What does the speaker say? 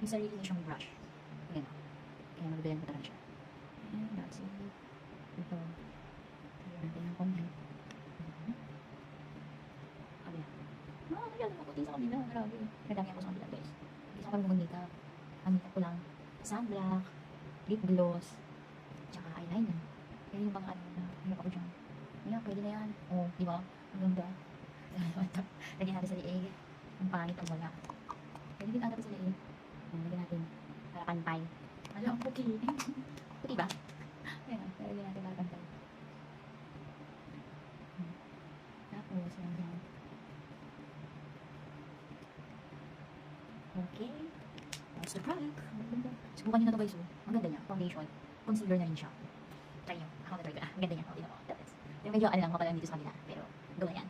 May sarili na siyang brush. Ayan. Kaya magbibilan ko talaga siya. And that's it. Ito. Ayan natin ang comment. Kabila. Nagyan mo puti sa kabila. Grabe. Nadami ako sa kabila, guys. Hindi sa kami mag-makeup. Ang makeup ko lang. Sunblock. Lip gloss. Tsaka eyeliner. Kaya yung mga ano na hirap ako dyan. Ayan, pwede na yan. Oh, di ba? Ang ganda. Lagyan natin sa liig. Ang pangit ang wala. Pwede din natin sa liig. Lagyan natin para pantay. Wala, ang puti. Puti ba? Ayan, lagyan natin para pantay. Tapos, yan. Okay. That's the product. Subukan nyo na ito, guys. Maganda niya. Foundation. Concealer na rin siya. Try nyo. Ako na-try ko na. Maganda niya. Maganda niya. Pero medyo ano lang, mapala dito sa kanila. Pero, gawa yan.